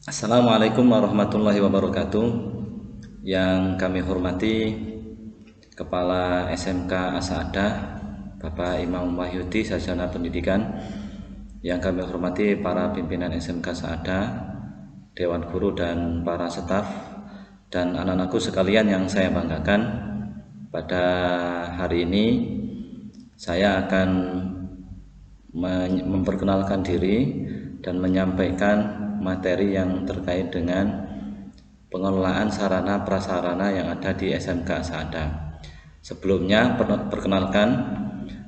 Assalamualaikum warahmatullahi wabarakatuh. Yang kami hormati Kepala SMK Asada Bapak Imam Wahyudi Sarjana Pendidikan. Yang kami hormati para pimpinan SMK Asada, Dewan Guru dan para staf, dan anak-anakku sekalian yang saya banggakan. Pada hari ini saya akan memperkenalkan diri dan menyampaikan materi yang terkait dengan pengelolaan sarana prasarana yang ada di SMK Asada. Sebelumnya perkenalkan,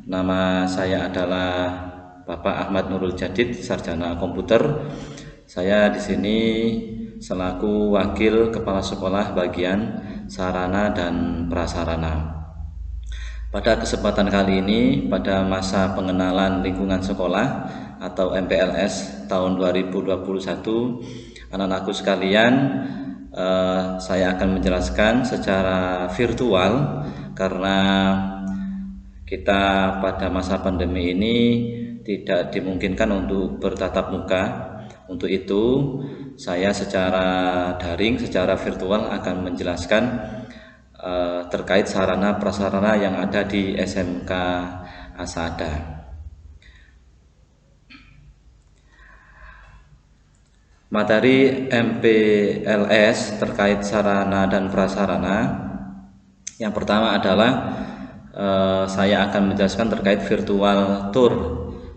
nama saya adalah Bapak Ahmad Nurul Jadid, Sarjana Komputer. Saya di sini selaku Wakil Kepala Sekolah Bagian Sarana dan Prasarana. Pada kesempatan kali ini, pada masa pengenalan lingkungan sekolah atau MPLS tahun 2021, anak-anakku sekalian, saya akan menjelaskan secara virtual karena kita pada masa pandemi ini tidak dimungkinkan untuk bertatap muka. Untuk itu, saya secara daring, secara virtual akan menjelaskan terkait sarana prasarana yang ada di SMK Asada. Materi MPLS terkait sarana dan prasarana yang pertama adalah saya akan menjelaskan terkait virtual tour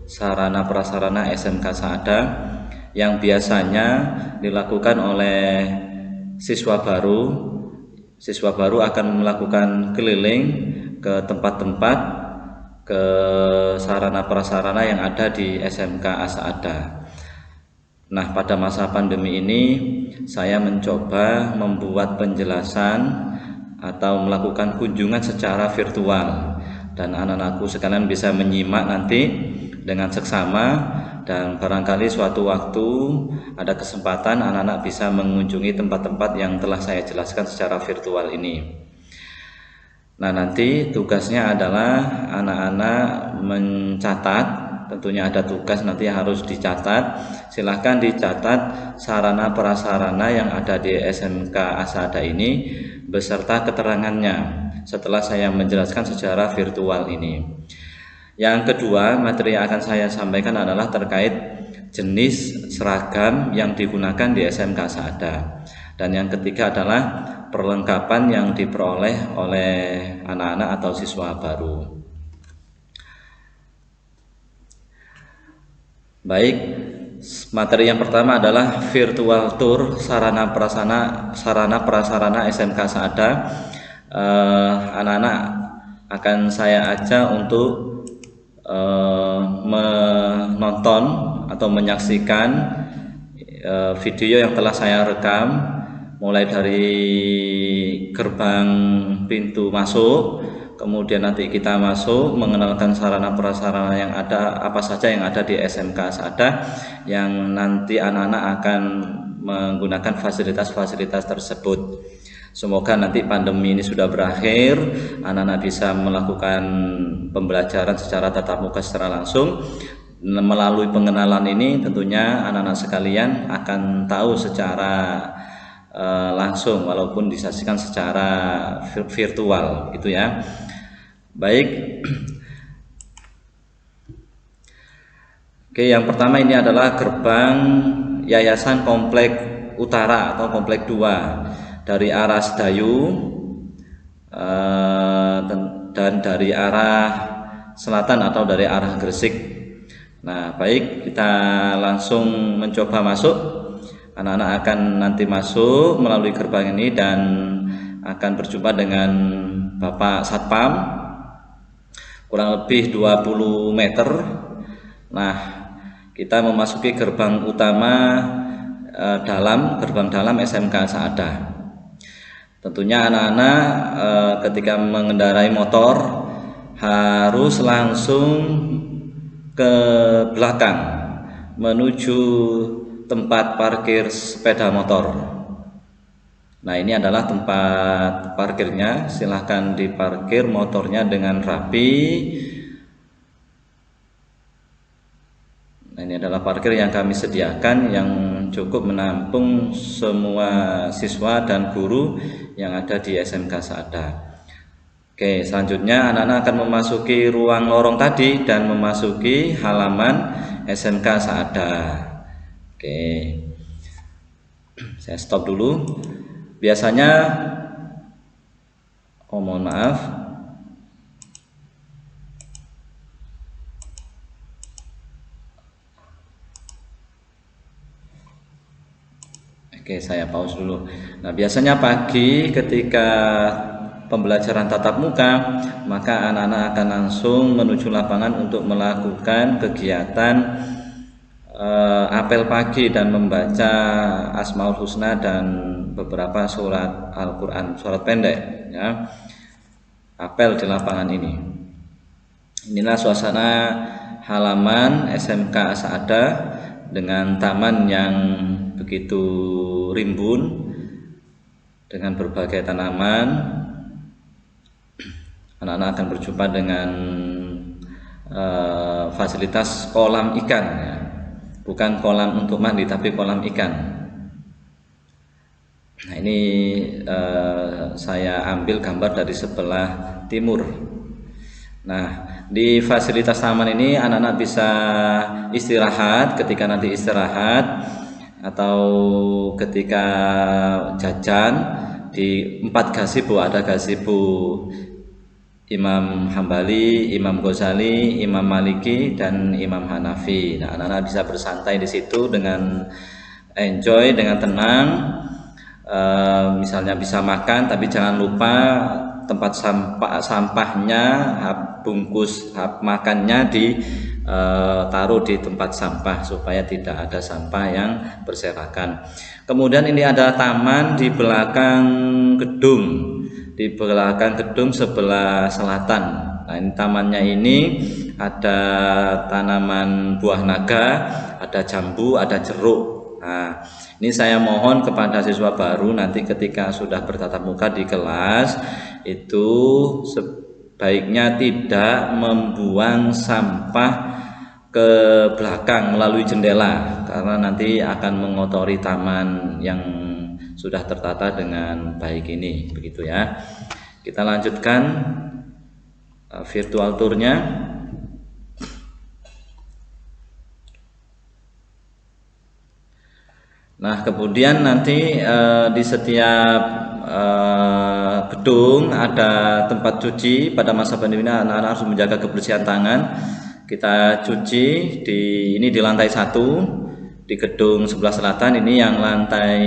sarana prasarana SMK Asada yang biasanya dilakukan oleh siswa baru. Siswa baru akan melakukan keliling ke tempat-tempat, ke sarana prasarana yang ada di SMK Asada. Nah, pada masa pandemi ini saya mencoba membuat penjelasan atau melakukan kunjungan secara virtual, dan anak-anakku sekalian bisa menyimak nanti dengan seksama, dan barangkali suatu waktu ada kesempatan anak-anak bisa mengunjungi tempat-tempat yang telah saya jelaskan secara virtual ini. Nah, nanti tugasnya adalah anak-anak mencatat. Tentunya ada tugas nanti yang harus dicatat. Silahkan dicatat sarana prasarana yang ada di SMK Asada ini beserta keterangannya setelah saya menjelaskan secara virtual ini. Yang kedua, materi yang akan saya sampaikan adalah terkait jenis seragam yang digunakan di SMK Asada. Dan yang ketiga adalah perlengkapan yang diperoleh oleh anak-anak atau siswa baru. Baik, materi yang pertama adalah virtual tour sarana prasarana SMK Asada. Anak-anak akan saya ajak untuk menonton atau menyaksikan video yang telah saya rekam mulai dari gerbang pintu masuk, kemudian nanti kita masuk mengenalkan sarana prasarana yang ada, apa saja yang ada di SMK Asada, yang nanti anak-anak akan menggunakan fasilitas-fasilitas tersebut. Semoga nanti pandemi ini sudah berakhir, anak-anak bisa melakukan pembelajaran secara tatap muka secara langsung. Melalui pengenalan ini tentunya anak-anak sekalian akan tahu secara langsung walaupun disaksikan secara virtual gitu ya. Baik. Oke, yang pertama ini adalah gerbang Yayasan Komplek Utara atau Komplek 2 dari arah Sedayu dan dari arah selatan atau dari arah Gresik. Nah, baik, kita langsung mencoba masuk. Anak-anak akan nanti masuk melalui gerbang ini dan akan berjumpa dengan Bapak Satpam kurang lebih 20 meter. Nah, kita memasuki gerbang utama gerbang dalam SMK Asada. Tentunya anak-anak ketika mengendarai motor harus langsung ke belakang menuju tempat parkir sepeda motor. Nah, ini adalah tempat parkirnya. Silahkan diparkir motornya dengan rapi. Nah, ini adalah parkir yang kami sediakan yang cukup menampung semua siswa dan guru yang ada di SMK Saada. Oke, selanjutnya anak-anak akan memasuki ruang lorong tadi dan memasuki halaman SMK Saada. Oke, saya stop dulu. Biasanya, mohon maaf, oke, saya pause dulu. Nah, biasanya pagi ketika pembelajaran tatap muka, maka anak-anak akan langsung menuju lapangan untuk melakukan kegiatan apel pagi dan membaca Asmaul Husna dan beberapa surat Al-Quran, surat pendek, ya. Apel di lapangan ini. Inilah suasana halaman SMK Saada dengan taman yang begitu rimbun dengan berbagai tanaman. Anak-anak akan berjumpa dengan fasilitas kolam ikan, ya. Bukan kolam untuk mandi tapi kolam ikan. Nah, ini saya ambil gambar dari sebelah timur. Nah, di fasilitas taman ini anak-anak bisa istirahat ketika nanti istirahat atau ketika jajan di 4 gazebo. Ada gazebo Imam Hambali, Imam Ghazali, Imam Maliki, dan Imam Hanafi. Nah, anak-anak bisa bersantai di situ dengan enjoy, dengan tenang. Misalnya bisa makan, tapi jangan lupa tempat sampahnya, bungkus makannya ditaruh di tempat sampah supaya tidak ada sampah yang berserakan. Kemudian ini ada taman di belakang gedung. Di belakang gedung sebelah selatan. Nah, ini tamannya ini ada tanaman buah naga, ada jambu, ada jeruk. Nah, ini saya mohon kepada siswa baru nanti ketika sudah bertatap muka di kelas itu sebaiknya tidak membuang sampah ke belakang melalui jendela karena nanti akan mengotori taman yang sudah tertata dengan baik ini, begitu ya. Kita lanjutkan virtual tournya. Nah, kemudian nanti di setiap gedung ada tempat cuci. Pada masa pandemi ini anak-anak harus menjaga kebersihan tangan. Kita cuci di lantai 1 di gedung sebelah selatan. Ini yang lantai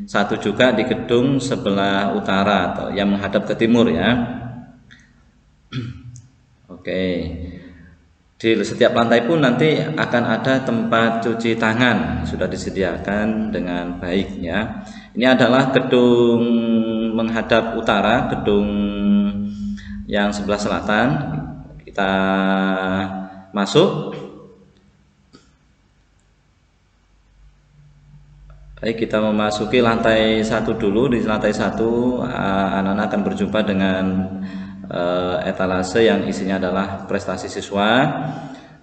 1 juga di gedung sebelah utara atau yang menghadap ke timur, ya. Oke. Di setiap lantai pun nanti akan ada tempat cuci tangan, sudah disediakan dengan baik, ya. Ini adalah gedung menghadap utara, gedung yang sebelah selatan. Kita masuk. Baik, kita memasuki lantai 1 dulu. Di lantai 1 anak-anak akan berjumpa dengan etalase yang isinya adalah prestasi siswa,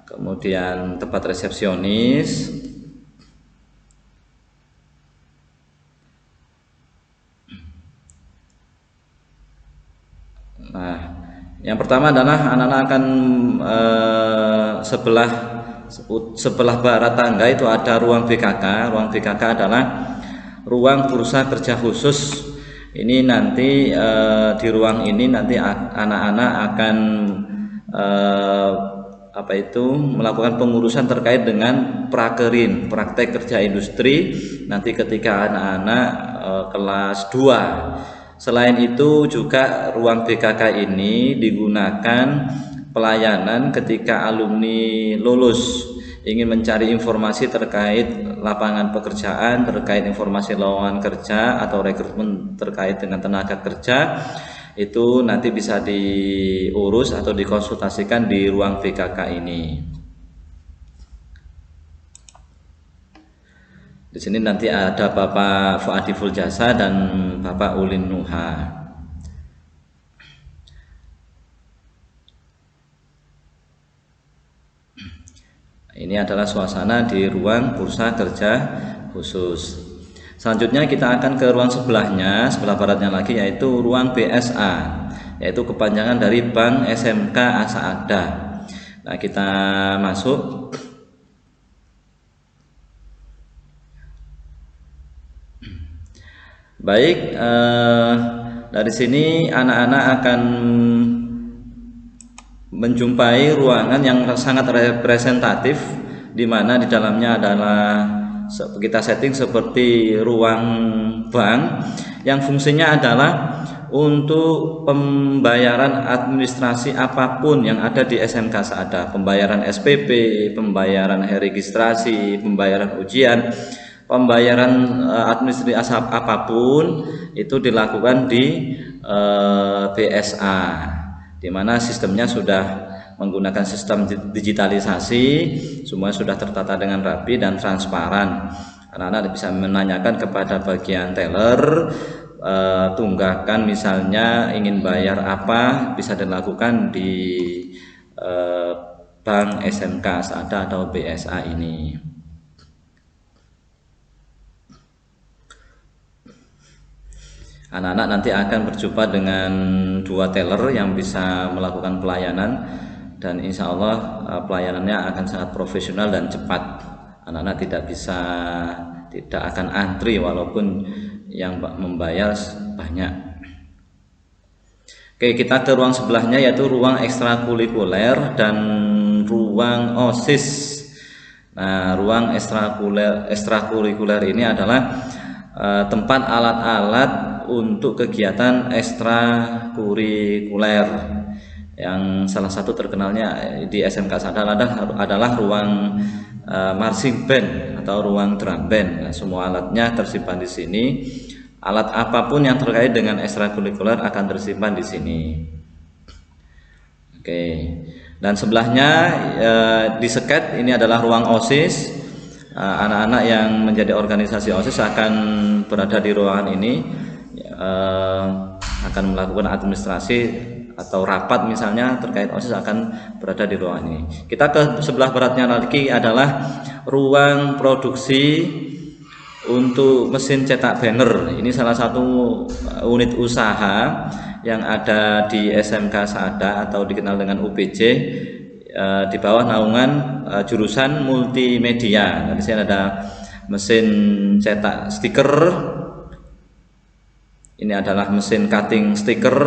kemudian tempat resepsionis, nah, yang pertama adalah anak-anak akan sebelah barat tangga itu ada ruang BKK. Ruang BKK adalah ruang bursa kerja khusus. Ini nanti di ruang ini nanti anak-anak akan melakukan pengurusan terkait dengan prakerin, praktek kerja industri nanti ketika anak-anak kelas 2. Selain itu juga ruang BKK ini digunakan pelayanan ketika alumni lulus ingin mencari informasi terkait lapangan pekerjaan, terkait informasi lowongan kerja atau rekrutmen terkait dengan tenaga kerja, itu nanti bisa diurus atau dikonsultasikan di ruang BKK ini. Di sini nanti ada Bapak Fuadi Fuljasa dan Bapak Ulin Nuha. Ini Ini adalah suasana di ruang bursa kerja khusus. Selanjutnya kita akan ke ruang sebelahnya, sebelah baratnya lagi, yaitu ruang BSA, yaitu kepanjangan dari Bank SMK Asada. Nah, kita masuk. Baik, dari sini anak-anak akan menjumpai ruangan yang sangat representatif, di mana di dalamnya adalah kita setting seperti ruang bank yang fungsinya adalah untuk pembayaran administrasi apapun yang ada di SMK Asada, pembayaran SPP, pembayaran registrasi, pembayaran ujian, pembayaran administrasi apapun itu dilakukan di BSA, di mana sistemnya sudah menggunakan sistem digitalisasi, semua sudah tertata dengan rapi dan transparan. Anak-anak bisa menanyakan kepada bagian teller, tunggakan misalnya ingin bayar apa, bisa dilakukan di Bank SMK Asada atau BSA ini. Anak-anak nanti akan berjumpa dengan 2 teller yang bisa melakukan pelayanan, dan insya Allah pelayanannya akan sangat profesional dan cepat. Anak-anak tidak akan antri walaupun yang membayar banyak. Oke, kita ke ruang sebelahnya, yaitu ruang ekstrakurikuler dan ruang OSIS. Nah, ruang ekstrakurikuler ini adalah tempat alat-alat untuk kegiatan ekstrakurikuler, yang salah satu terkenalnya di SMK Asada adalah ruang marching band atau ruang drum band. Nah, semua alatnya tersimpan di sini. Alat apapun yang terkait dengan ekstrakurikuler akan tersimpan di sini. Oke, dan sebelahnya di seket ini adalah ruang OSIS. Anak-anak yang menjadi organisasi OSIS akan berada di ruangan ini, akan melakukan administrasi atau rapat misalnya terkait OSIS akan berada di ruangan ini. Kita ke sebelah baratnya lagi adalah ruang produksi untuk mesin cetak banner. Ini salah satu unit usaha yang ada di SMK Asada atau dikenal dengan UPJ, di bawah naungan jurusan multimedia. Nah, di sini ada mesin cetak stiker. Ini adalah mesin cutting stiker.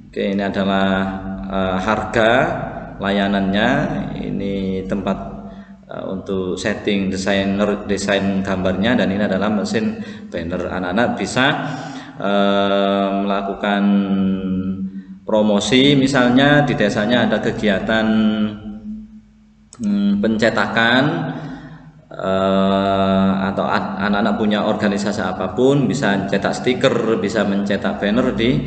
Oke, ini adalah harga layanannya. Ini tempat untuk setting desain gambarnya, dan ini adalah mesin banner. Anak-anak bisa melakukan promosi, misalnya di desanya ada kegiatan pencetakan, atau anak-anak punya organisasi apapun bisa cetak stiker, bisa mencetak banner di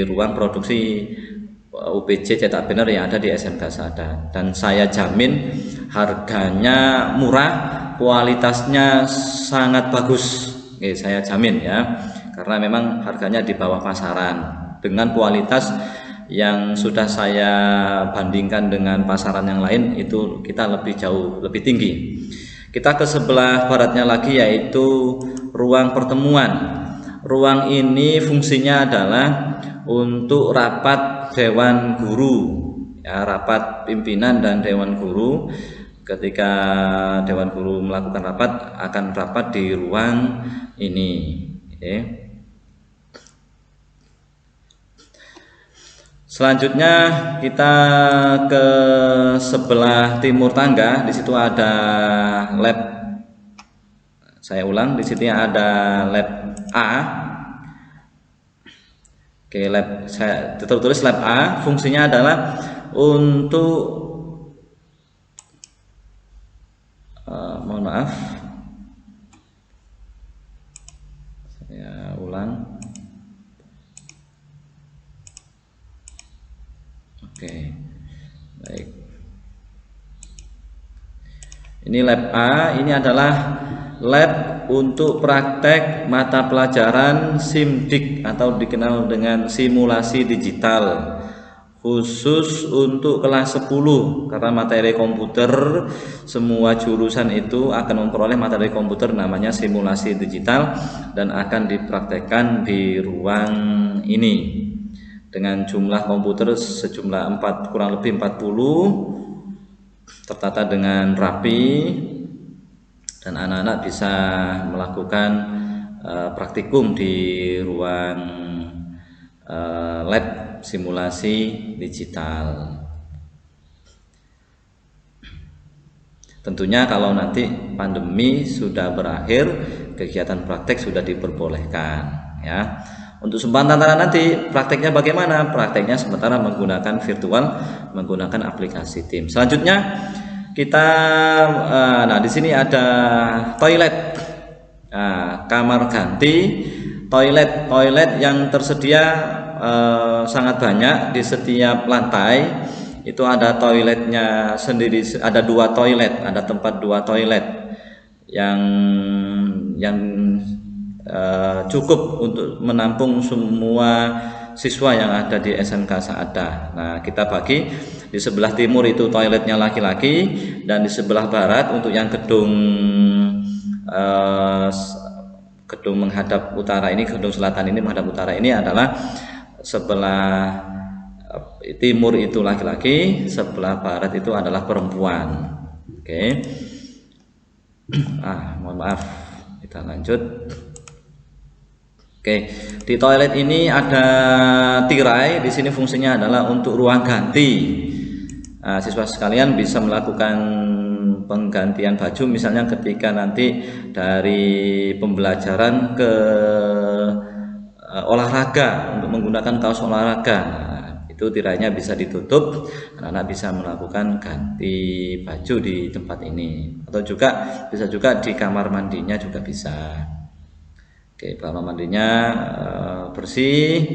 ruang produksi UPJ cetak banner yang ada di SMK Asada. Dan saya jamin harganya murah, kualitasnya sangat bagus. Oke, saya jamin ya, karena memang harganya di bawah pasaran dengan kualitas yang sudah saya bandingkan dengan pasaran yang lain, itu kita jauh lebih tinggi. Kita ke sebelah baratnya lagi, yaitu ruang pertemuan. Ruang ini fungsinya adalah untuk rapat dewan guru, ya, rapat pimpinan dan dewan guru. Ketika dewan guru melakukan rapat, akan rapat di ruang ini. Oke. Selanjutnya kita ke sebelah timur tangga. Di situ ada lab. Saya ulang, di sini ada lab A. Oke, lab saya tulis lab A. Fungsinya adalah untuk mohon maaf, saya ulang. Oke, baik. Ini lab A, ini adalah lab untuk praktek mata pelajaran SIMDIK atau dikenal dengan simulasi digital, khusus untuk kelas 10 karena materi komputer semua jurusan itu akan memperoleh materi komputer namanya simulasi digital dan akan dipraktekkan di ruang ini dengan jumlah komputer sejumlah kurang lebih 40 tertata dengan rapi dan anak-anak bisa melakukan praktikum di ruang lab simulasi digital. Tentunya kalau nanti pandemi sudah berakhir, kegiatan praktek sudah diperbolehkan ya. Untuk sementara nanti prakteknya bagaimana? Prakteknya sementara menggunakan virtual, menggunakan aplikasi Teams. Selanjutnya kita nah di sini ada toilet. Nah, kamar ganti, toilet yang tersedia sangat banyak di setiap lantai. Itu ada toiletnya sendiri, ada 2 toilet, ada tempat 2 toilet yang cukup untuk menampung semua siswa yang ada di SMK Sa'adah. Nah, kita bagi di sebelah timur itu toiletnya laki-laki dan di sebelah barat untuk yang gedung menghadap utara ini, gedung selatan ini menghadap utara ini adalah sebelah timur itu laki-laki, sebelah barat itu adalah perempuan. Oke. Mohon maaf, kita lanjut. Oke, di toilet ini ada tirai. Di sini fungsinya adalah untuk ruang ganti. Nah, siswa sekalian bisa melakukan penggantian baju, misalnya ketika nanti dari pembelajaran ke olahraga untuk menggunakan kaos olahraga. Nah, itu tirainya bisa ditutup, anak-anak bisa melakukan ganti baju di tempat ini, atau juga bisa juga di kamar mandinya juga bisa. Oke, kamar mandinya bersih,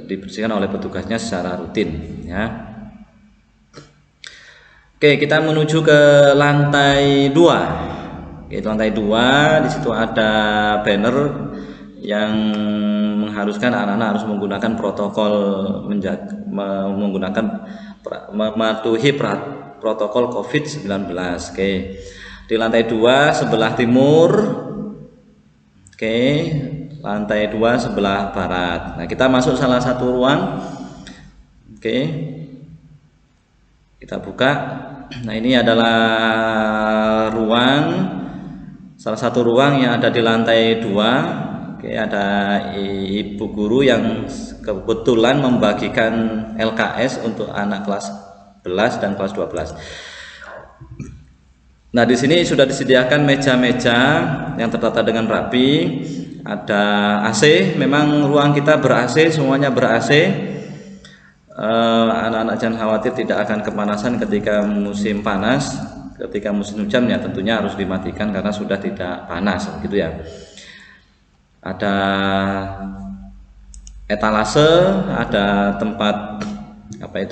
dibersihkan oleh petugasnya secara rutin ya. Oke, kita menuju ke lantai 2. Oke, lantai 2 di situ ada banner yang mengharuskan anak-anak harus menggunakan protokol mematuhi protokol COVID-19. Oke, di lantai 2 sebelah timur. Oke, lantai 2 sebelah barat. Nah, kita masuk salah satu ruang. Oke, kita buka. Nah, ini adalah salah satu ruang yang ada di lantai 2. Oke, ada ibu guru yang kebetulan membagikan LKS untuk anak kelas 11 dan kelas 12. Nah, di sini sudah disediakan meja-meja yang tertata dengan rapi, ada AC. Memang ruang kita ber-AC, semuanya ber-AC. Anak-anak jangan khawatir tidak akan kepanasan ketika musim panas. Ketika musim hujan ya tentunya harus dimatikan karena sudah tidak panas, gitu ya. Ada etalase, ada tempat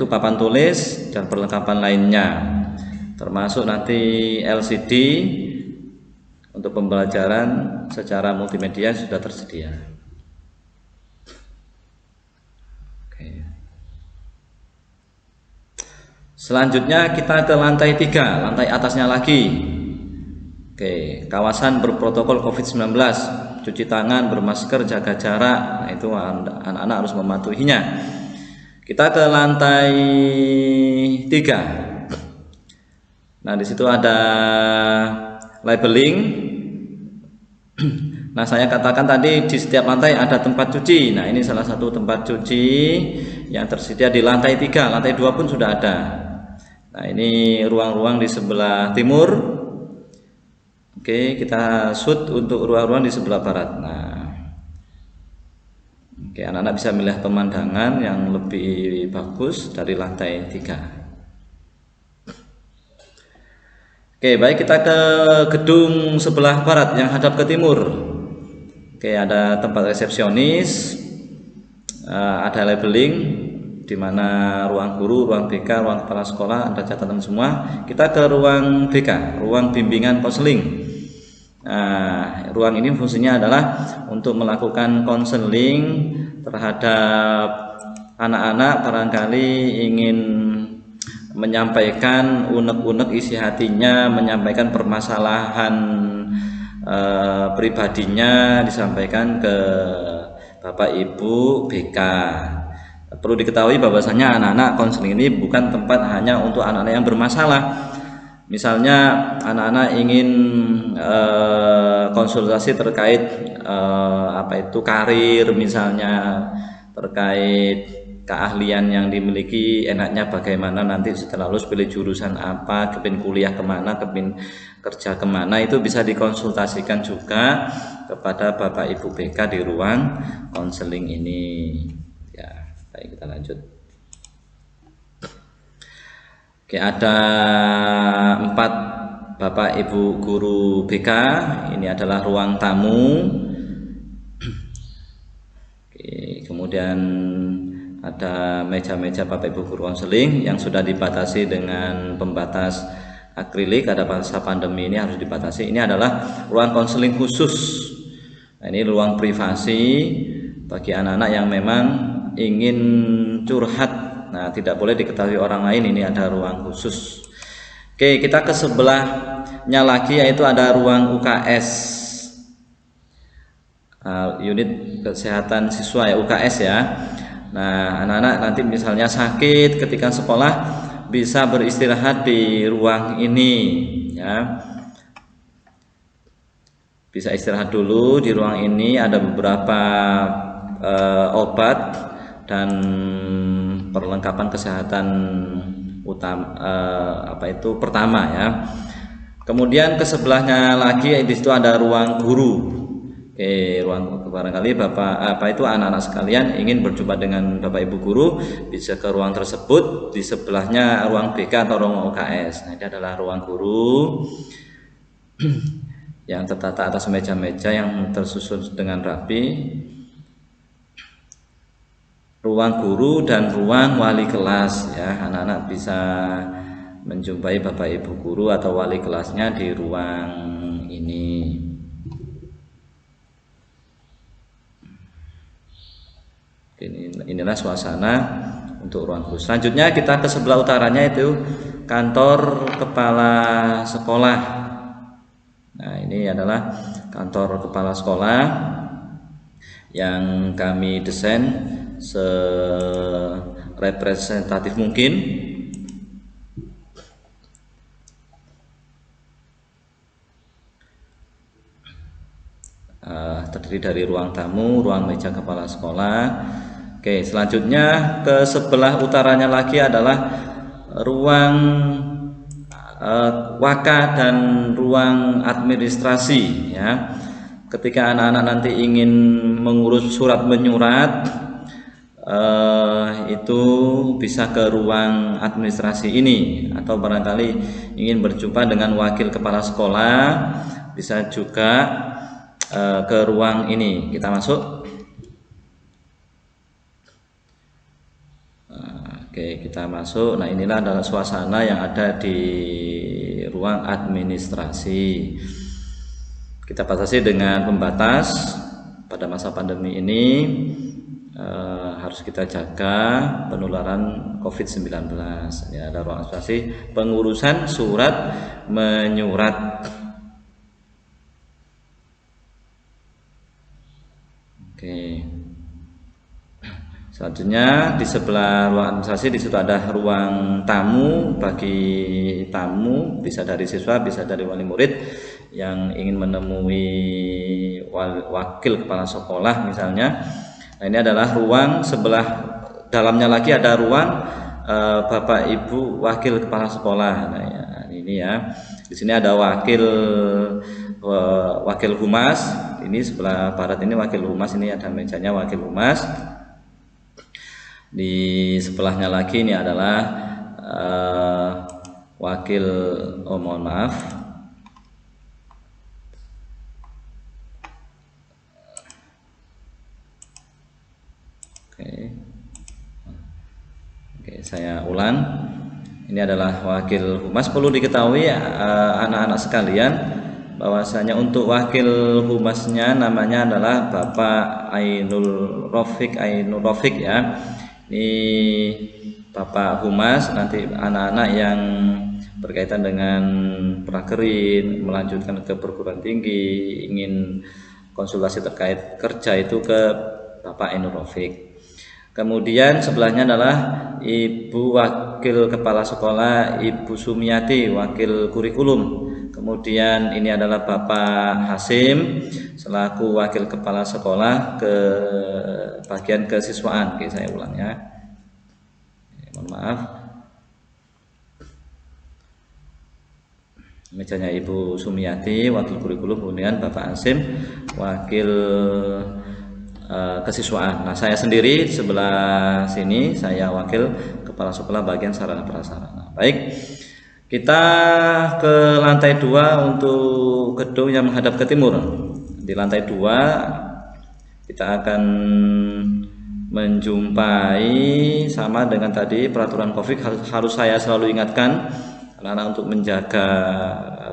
papan tulis dan perlengkapan lainnya, termasuk nanti LCD untuk pembelajaran secara multimedia sudah tersedia. Oke. Selanjutnya kita ke lantai 3, lantai atasnya lagi. Oke, kawasan berprotokol COVID-19, cuci tangan, bermasker, jaga jarak. Nah, itu anak-anak harus mematuhinya. Kita ke lantai 3. Nah, di situ ada labeling. Nah, saya katakan tadi di setiap lantai ada tempat cuci. Nah, ini salah satu tempat cuci yang tersedia di lantai 3. Lantai 2 pun sudah ada. Nah, ini ruang-ruang di sebelah timur. Oke, kita shoot untuk ruang-ruang di sebelah barat. Nah, oke, anak-anak bisa melihat pemandangan yang lebih bagus dari lantai 3. Oke, baik, kita ke gedung sebelah barat yang hadap ke timur. Oke, ada tempat resepsionis, ada labeling di mana ruang guru, ruang BK, ruang kepala sekolah, ada catatan semua. Kita ke ruang BK, ruang bimbingan konseling. Nah, ruang ini fungsinya adalah untuk melakukan konseling terhadap anak-anak barangkali ingin menyampaikan unek-unek isi hatinya, menyampaikan permasalahan pribadinya, disampaikan ke Bapak Ibu BK. Perlu diketahui bahwasanya anak-anak konseling ini bukan tempat hanya untuk anak-anak yang bermasalah. Misalnya anak-anak ingin konsultasi terkait karir, misalnya terkait keahlian yang dimiliki, enaknya bagaimana nanti setelah lulus, pilih jurusan apa, kepin kuliah kemana, kepin kerja kemana, itu bisa dikonsultasikan juga kepada Bapak Ibu BK di ruang konseling ini. Ya, baik, kita lanjut. Oke, ada 4 Bapak Ibu guru BK. Ini adalah ruang tamu. Oke, kemudian ada meja-meja Bapak Ibu guru konseling yang sudah dibatasi dengan pembatas akrilik. Ada masa pandemi ini harus dibatasi. Ini adalah ruang konseling khusus. Nah, ini ruang privasi bagi anak-anak yang memang ingin curhat. Nah, tidak boleh diketahui orang lain. Ini ada ruang khusus. Oke, kita ke sebelahnya lagi, yaitu ada ruang UKS, unit kesehatan siswa ya, UKS ya. Nah, anak-anak nanti misalnya sakit ketika sekolah bisa beristirahat di ruang ini ya. Bisa istirahat dulu di ruang ini. Ada beberapa obat dan perlengkapan kesehatan pertama ya. Kemudian ke sebelahnya lagi di situ ada ruang guru. Oke, ruang barangkali anak-anak sekalian ingin berjumpa dengan Bapak Ibu guru, bisa ke ruang tersebut. Di sebelahnya ruang BK atau ruang UKS. Nah, ini adalah ruang guru yang tertata atas meja-meja yang tersusun dengan rapi. Ruang guru dan ruang wali kelas ya, anak-anak bisa menjumpai Bapak Ibu guru atau wali kelasnya di ruang ini. Inilah suasana untuk ruang guru. Selanjutnya kita ke sebelah utaranya, itu kantor kepala sekolah. Nah, ini adalah kantor kepala sekolah yang kami desain serepresentatif mungkin. Terdiri dari ruang tamu, ruang meja kepala sekolah. Oke, selanjutnya ke sebelah utaranya lagi adalah ruang waka dan ruang administrasi ya. Ketika anak-anak nanti ingin mengurus surat menyurat, itu bisa ke ruang administrasi ini, atau barangkali ingin berjumpa dengan wakil kepala sekolah, bisa juga ke ruang ini. Kita masuk. Oke, kita masuk. Nah, inilah adalah suasana yang ada di ruang administrasi. Kita batasi dengan pembatas. Pada masa pandemi ini harus kita jaga penularan COVID-19. Ini ada ruang administrasi, pengurusan surat menyurat. Oke. Selanjutnya di sebelah ruang administrasi, di situ ada ruang tamu bagi tamu, bisa dari siswa, bisa dari wali murid yang ingin menemui wakil kepala sekolah misalnya. Nah, ini adalah ruang sebelah dalamnya lagi, ada ruang Bapak Ibu wakil kepala sekolah. Nah, ya, ini ya. Di sini ada wakil humas. Ini sebelah barat ini wakil humas, ini ada mejanya wakil humas. Di sebelahnya lagi ini adalah mohon maaf, Oke, saya ulang. Ini adalah wakil humas. Perlu diketahui anak-anak sekalian, bahwasanya untuk wakil humasnya namanya adalah Bapak Ainul Rafiq ya. Ini Bapak Humas, nanti anak-anak yang berkaitan dengan prakerin, melanjutkan ke perguruan tinggi, ingin konsultasi terkait kerja itu ke Bapak Ainul Rafiq. Kemudian sebelahnya adalah Ibu Wakil Kepala Sekolah, Ibu Sumiati, Wakil Kurikulum. Kemudian ini adalah Bapak Hasim selaku Wakil Kepala Sekolah ke bagian kesiswaan. Oke, saya ulang ya. Mohon maaf. Mejanya Ibu Sumiati, Wakil Kurikulum, kemudian Bapak Hasim, Wakil kesiswaan. Nah, saya sendiri sebelah sini, saya Wakil Kepala Sekolah bagian sarana prasarana. Baik, kita ke lantai 2 untuk gedung yang menghadap ke timur. Di lantai 2 kita akan menjumpai sama dengan tadi peraturan COVID, harus saya selalu ingatkan anak-anak untuk menjaga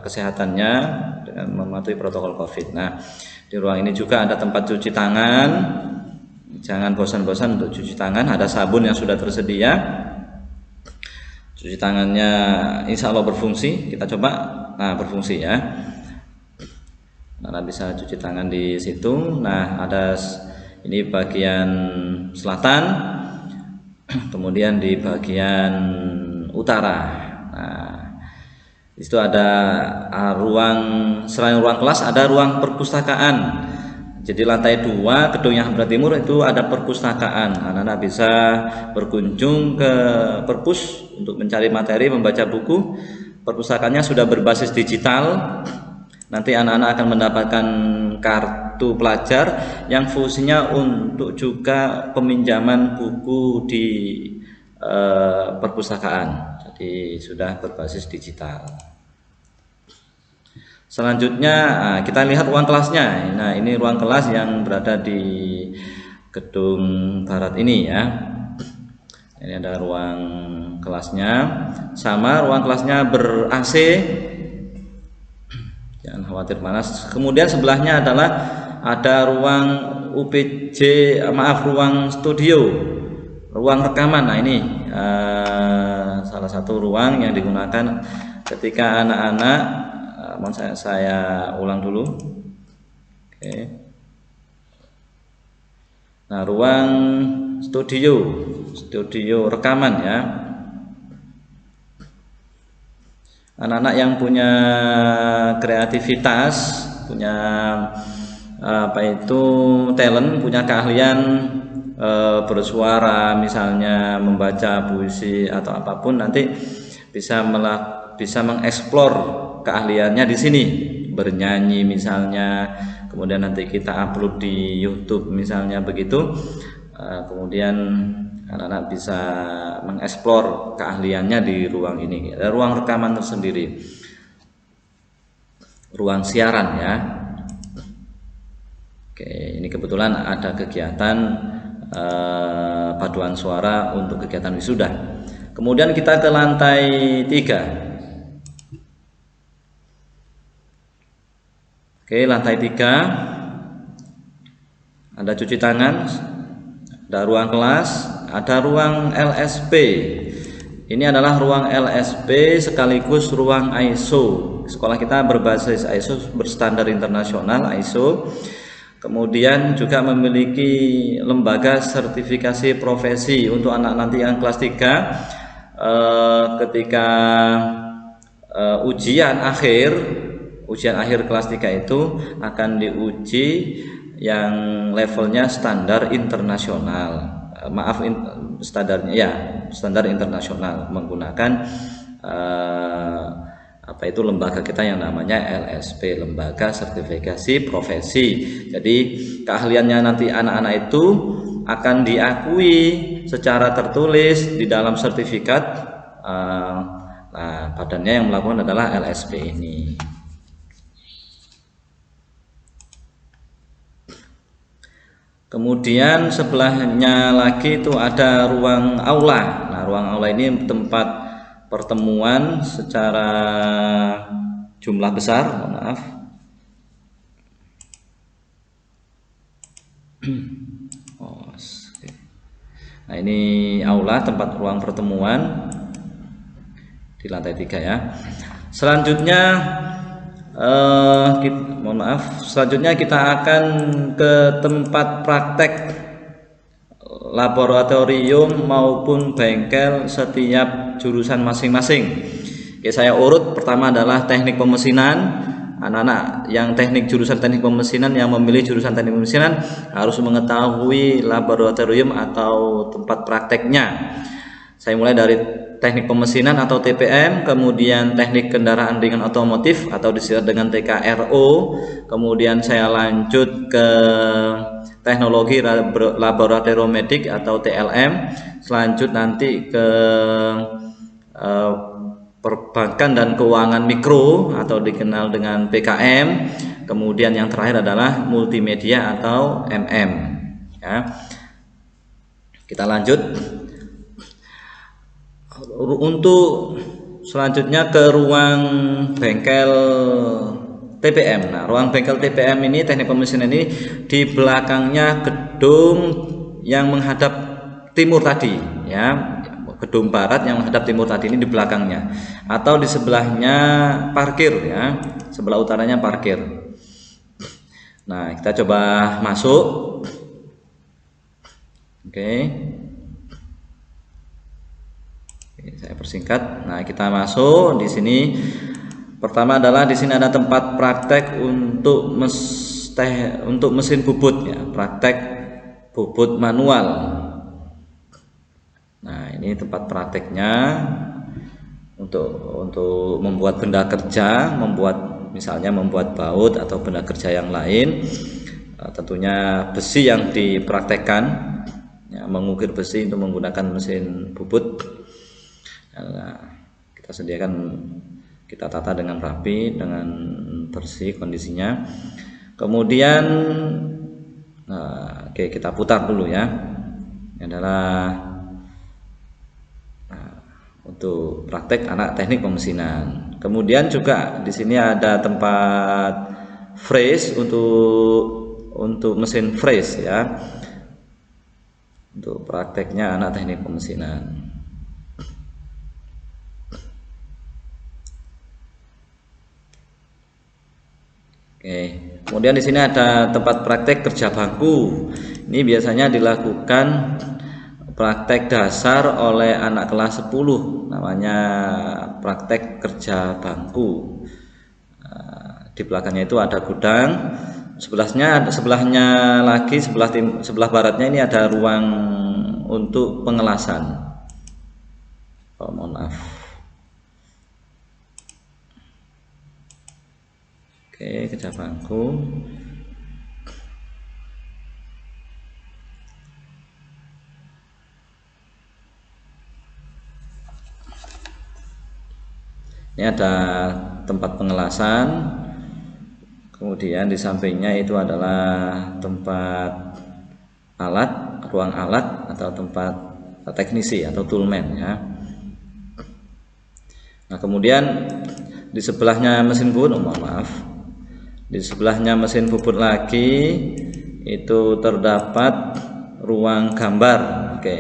kesehatannya dengan mematuhi protokol COVID. Nah, di ruang ini juga ada tempat cuci tangan. Jangan bosan-bosan untuk cuci tangan. Ada sabun yang sudah tersedia. Cuci tangannya insya Allah berfungsi. Kita coba. Nah, berfungsi ya. Nah, bisa cuci tangan di situ. Nah, ada ini bagian selatan. Kemudian di bagian utara. Nah, di situ ada selain ruang kelas ada ruang perpustakaan. Jadi lantai 2 gedung yang menghadap timur itu ada perpustakaan. Anak-anak bisa berkunjung ke perpus untuk mencari materi, membaca buku. Perpustakaannya sudah berbasis digital. Nanti anak-anak akan mendapatkan kartu pelajar yang fungsinya untuk juga peminjaman buku di perpustakaan. Jadi sudah berbasis digital. Selanjutnya kita lihat ruang kelasnya. Nah, ini ruang kelas yang berada di gedung barat ini ya. Ini ada ruang kelasnya, sama ruang kelasnya ber AC. Jangan khawatir panas. Kemudian sebelahnya adalah ada ruang ruang studio, ruang rekaman. Nah, ini salah satu ruang yang digunakan ketika anak-anak. Saya ulang dulu. Oke. Nah, ruang studio rekaman ya. Anak-anak yang punya kreativitas, punya talent, punya keahlian bersuara, misalnya membaca puisi atau apapun, nanti bisa mengeksplor keahliannya di sini, bernyanyi misalnya, kemudian nanti kita upload di YouTube misalnya begitu. Kemudian anak-anak bisa mengeksplor keahliannya di ruang ini. Ada ruang rekaman tersendiri, ruang siaran ya. Oke, ini kebetulan ada kegiatan paduan suara untuk kegiatan wisuda. Kemudian kita ke lantai 3. Oke, lantai 3 ada cuci tangan, ada ruang kelas, ada ruang LSP. Ini adalah ruang LSP sekaligus ruang ISO. Sekolah kita berbasis ISO, berstandar internasional ISO. Kemudian juga memiliki lembaga sertifikasi profesi untuk anak nanti yang kelas 3 ketika ujian akhir kelas 3 itu akan diuji yang levelnya standar internasional. Standar internasional menggunakan lembaga kita yang namanya LSP, lembaga sertifikasi profesi. Jadi keahliannya nanti anak-anak itu akan diakui secara tertulis di dalam sertifikat. Badannya yang melakukan adalah LSP ini. Kemudian sebelahnya lagi itu ada ruang aula. Nah, ruang aula ini tempat pertemuan secara jumlah besar, Oh, oke. Nah, ini aula tempat ruang pertemuan di lantai 3 ya. Selanjutnya selanjutnya kita akan ke tempat praktek laboratorium maupun bengkel setiap jurusan masing-masing. Oke, saya urut. Pertama adalah teknik pemesinan. Anak-anak yang jurusan teknik pemesinan, yang memilih jurusan teknik pemesinan harus mengetahui laboratorium atau tempat prakteknya. Saya mulai dari teknik pemesinan atau TPM, kemudian teknik kendaraan ringan otomotif atau disingkat dengan TKRO, kemudian saya lanjut ke teknologi laboratorium medik atau TLM, selanjutnya nanti ke perbankan dan keuangan mikro atau dikenal dengan PKM, kemudian yang terakhir adalah multimedia atau MM ya. Kita lanjut untuk selanjutnya ke ruang bengkel TPM. Nah, ruang bengkel TPM ini, teknik pemesinan ini, di belakangnya gedung yang menghadap timur tadi ya. Gedung barat yang menghadap timur tadi ini di belakangnya, atau di sebelahnya parkir ya, sebelah utaranya parkir. Nah, kita coba masuk. Oke, saya persingkat. Nah, kita masuk di sini. Pertama adalah di sini ada tempat praktek untuk mesin bubut ya, praktek bubut manual. Nah, ini tempat prakteknya untuk membuat benda kerja, misalnya membuat baut atau benda kerja yang lain. Tentunya besi yang dipraktekkan ya, mengukir besi untuk menggunakan mesin bubut. Nah, kita sediakan, kita tata dengan rapi, dengan bersih kondisinya. Kemudian oke, kita putar dulu ya. Ini adalah untuk praktek anak teknik pemesinan. Kemudian juga di sini ada tempat freeze untuk mesin freeze ya, untuk prakteknya anak teknik pemesinan. Oke, kemudian di sini ada tempat praktek kerja bangku. Ini biasanya dilakukan praktek dasar oleh anak kelas 10, namanya praktek kerja bangku. Di belakangnya itu ada gudang, sebelahnya lagi, sebelah baratnya ini ada ruang untuk pengelasan. Oh, mohon maaf. Oke, kerja bangku. Ini ada tempat pengelasan, kemudian di sampingnya itu adalah tempat alat, ruang alat atau tempat teknisi atau toolman ya. Nah, kemudian di sebelahnya mesin bubut, di sebelahnya mesin bubut lagi itu terdapat ruang gambar. Oke,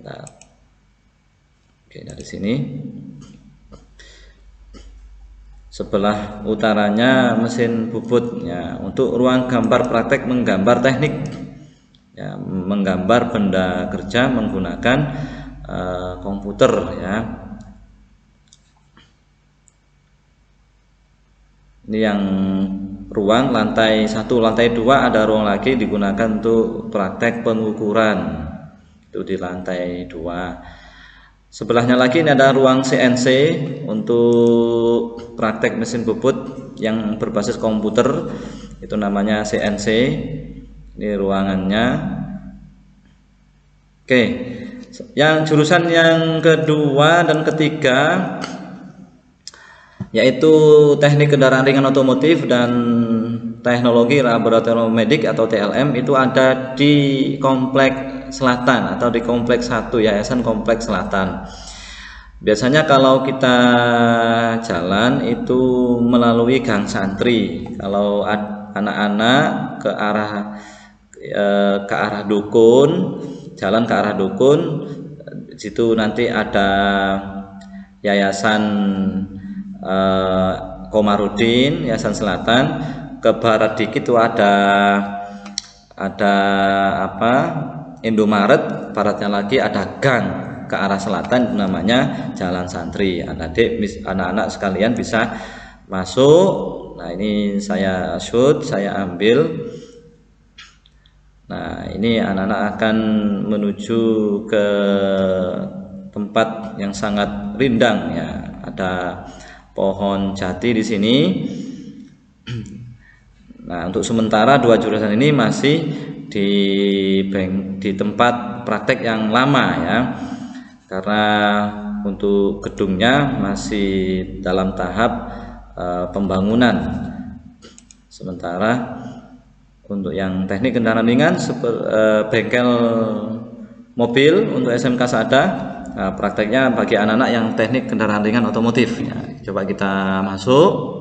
nah, dari sini. Sebelah utaranya mesin bubut ya, untuk ruang gambar praktek menggambar teknik ya, menggambar benda kerja menggunakan komputer ya. Ini yang ruang lantai 1, lantai 2 ada ruang lagi digunakan untuk praktek pengukuran, itu di lantai 2. Sebelahnya lagi ini ada ruang CNC untuk praktek mesin bubut yang berbasis komputer, itu namanya CNC. Ini ruangannya. Oke, yang jurusan yang kedua dan ketiga yaitu teknik kendaraan ringan otomotif dan teknologi laboratorium medik atau TLM, itu ada di komplek selatan atau di komplek 1 Yayasan Kompleks Selatan. Biasanya kalau kita jalan itu melalui gang santri. Kalau anak-anak ke arah ke arah dukun, jalan ke arah dukun. Di situ nanti ada Yayasan Komarudin, Yayasan Selatan. Ke barat dikit itu ada apa, Indomaret. Baratnya lagi ada gang ke arah selatan, namanya Jalan Santri. Anak-anak sekalian bisa masuk. Nah, ini saya shoot, saya ambil. Nah, ini anak-anak akan menuju ke tempat yang sangat rindang ya. Ada pohon jati di sini. Nah, untuk sementara dua jurusan ini masih di tempat praktek yang lama ya, karena untuk gedungnya masih dalam tahap pembangunan. Sementara untuk yang teknik kendaraan ringan, bengkel mobil untuk SMK Sada, prakteknya bagi anak-anak yang teknik kendaraan ringan otomotif ya. Coba kita masuk.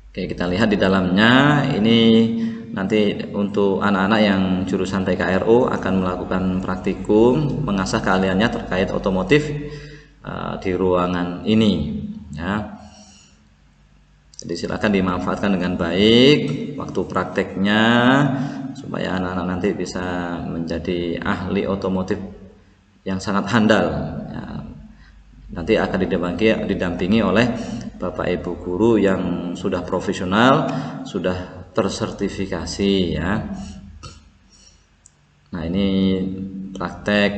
Oke, kita lihat di dalamnya. Ini nanti untuk anak-anak yang jurusan TKRO akan melakukan praktikum mengasah keahliannya terkait otomotif di ruangan ini ya. Jadi silakan dimanfaatkan dengan baik waktu prakteknya supaya anak-anak nanti bisa menjadi ahli otomotif yang sangat handal ya. Nanti akan didampingi oleh Bapak Ibu guru yang sudah profesional, sudah tersertifikasi ya. Nah, ini praktek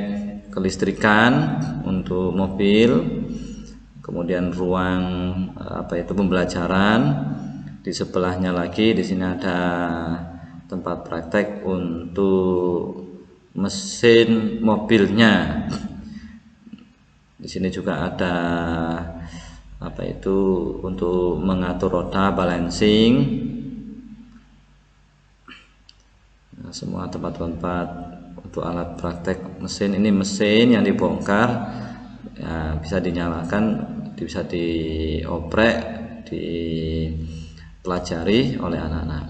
kelistrikan untuk mobil. Kemudian ruang pembelajaran. Di sebelahnya lagi di sini ada tempat praktek untuk mesin mobilnya. Di sini juga ada untuk mengatur roda, balancing. Nah, semua tempat-tempat untuk alat praktek mesin. Ini mesin yang dibongkar ya, bisa dinyalakan, bisa dioprek, dipelajari oleh anak-anak.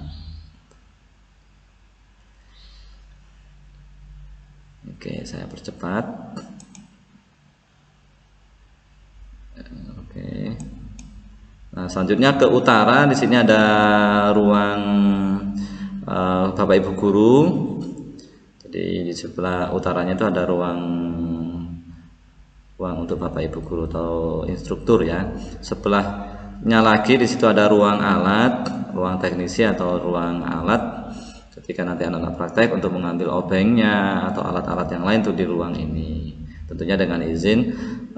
Oke, saya percepat. Oke. Nah, selanjutnya ke utara. Di sini ada ruang Bapak Ibu guru. Jadi di sebelah utaranya itu ada ruang untuk Bapak Ibu guru atau instruktur ya. Sebelahnya lagi di situ ada ruang alat, ruang teknisi atau ruang alat. Ketika nanti anak-anak praktek untuk mengambil obengnya atau alat-alat yang lain itu di ruang ini. Tentunya dengan izin